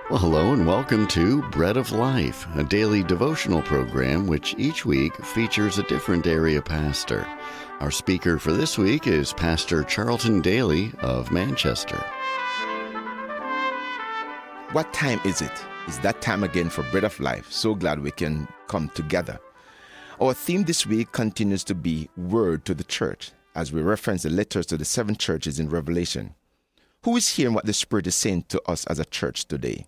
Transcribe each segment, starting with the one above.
Well, hello and welcome to Bread of Life, a daily devotional program which each week features a different area pastor. Our speaker for this week is Pastor Charlton Daley of Manchester. What time is it? It's that time again for Bread of Life. So glad we can come together. Our theme this week continues to be Word to the Church, as we reference the letters to the 7 churches in Revelation. Who is hearing what the Spirit is saying to us as a church today?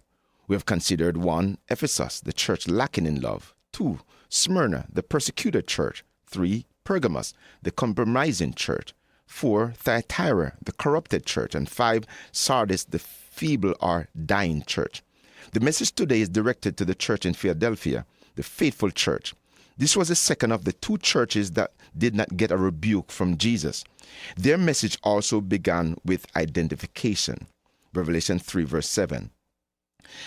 We have considered 1, Ephesus, the church lacking in love. 2, Smyrna, the persecuted church. 3, Pergamos, the compromising church. 4, Thyatira, the corrupted church. And 5, Sardis, the feeble or dying church. The message today is directed to the church in Philadelphia, the faithful church. This was the second of the 2 churches that did not get a rebuke from Jesus. Their message also began with identification. Revelation 3 verse 7.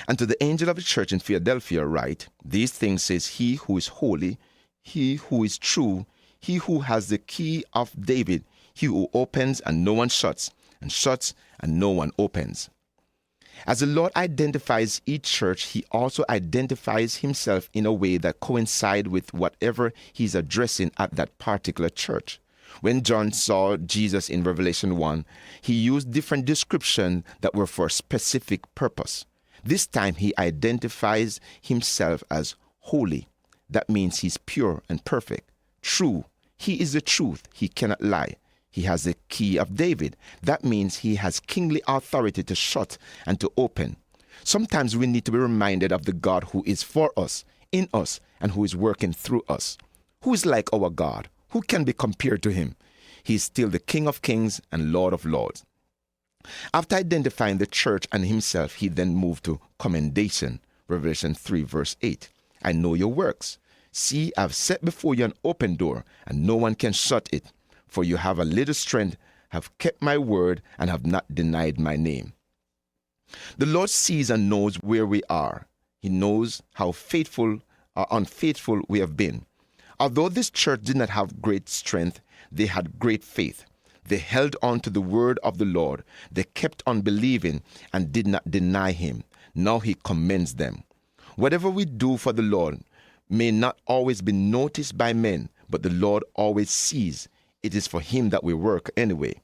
And to the angel of the church in Philadelphia write, These things says he who is holy, he who is true, he who has the key of David, he who opens and no one shuts, and shuts and no one opens. As the Lord identifies each church, he also identifies himself in a way that coincides with whatever he's addressing at that particular church. When John saw Jesus in Revelation 1, he used different descriptions that were for a specific purpose. This time he identifies himself as holy. That means he's pure and perfect. True. He is the truth. He cannot lie. He has the key of David. That means he has kingly authority to shut and to open. Sometimes we need to be reminded of the God who is for us, in us, and who is working through us. Who is like our God? Who can be compared to him? He is still the King of kings and Lord of lords. After identifying the church and himself, he then moved to commendation. Revelation 3 verse 8. I know your works. See, I've set before you an open door, and no one can shut it. For you have a little strength, have kept my word, and have not denied my name. The Lord sees and knows where we are. He knows how faithful or unfaithful we have been. Although this church did not have great strength, they had great faith. They held on to the word of the Lord. They kept on believing and did not deny him. Now he commends them. Whatever we do for the Lord may not always be noticed by men, but the Lord always sees. It is for him that we work anyway.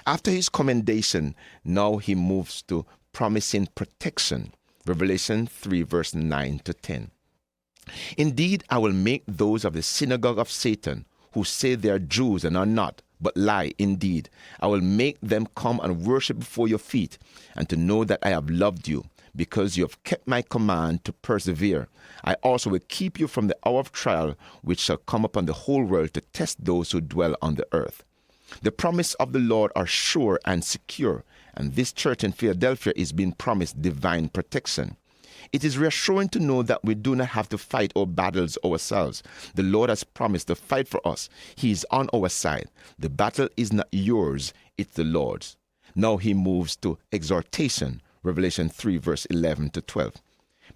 After his commendation, now he moves to promising protection. Revelation 3 verse 9 to 10. Indeed, I will make those of the synagogue of Satan, who say they are Jews and are not, but lie indeed. I will make them come and worship before your feet, and to know that I have loved you, because you have kept my command to persevere. I also will keep you from the hour of trial, which shall come upon the whole world to test those who dwell on the earth. The promise of the Lord are sure and secure, and this church in Philadelphia is being promised divine protection. It is reassuring to know that we do not have to fight our battles ourselves. The Lord has promised to fight for us. He is on our side. The battle is not yours, it's the Lord's. Now he moves to exhortation. Revelation 3 verse 11 to 12.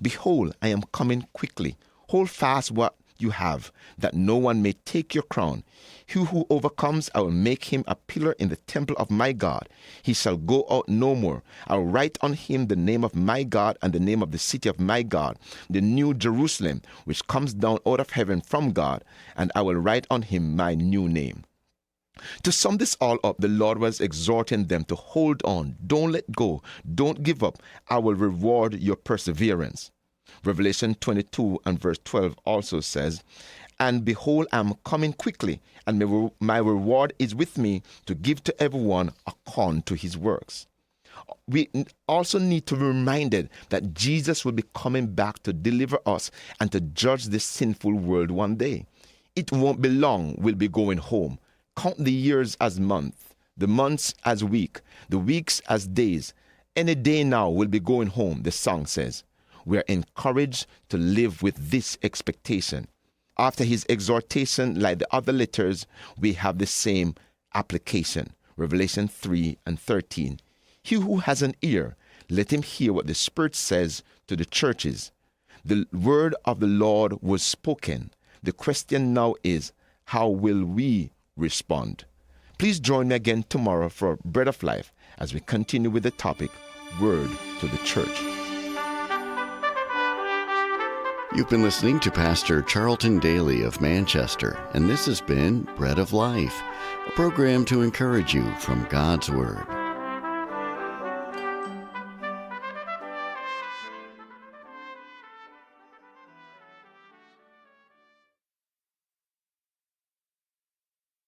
Behold, I am coming quickly. Hold fast what you have, that no one may take your crown. He who overcomes, I will make him a pillar in the temple of my God. He shall go out no more. I will write on him the name of my God and the name of the city of my God, the new Jerusalem, which comes down out of heaven from God, and I will write on him my new name. To sum this all up, the Lord was exhorting them to hold on, don't let go, don't give up. I will reward your perseverance. Revelation 22 and verse 12 also says, And behold, I am coming quickly, and my reward is with me to give to everyone according to his works. We also need to be reminded that Jesus will be coming back to deliver us and to judge this sinful world one day. It won't be long, we'll be going home. Count the years as months, the months as week, the weeks as days. Any day now we'll be going home, the song says. We are encouraged to live with this expectation. After his exhortation, like the other letters, we have the same application. Revelation 3 and 13. He who has an ear, let him hear what the Spirit says to the churches. The word of the Lord was spoken. The question now is, how will we respond? Please join me again tomorrow for Bread of Life as we continue with the topic, Word to the Church. You've been listening to Pastor Charlton Daley of Manchester, and this has been Bread of Life, a program to encourage you from God's Word.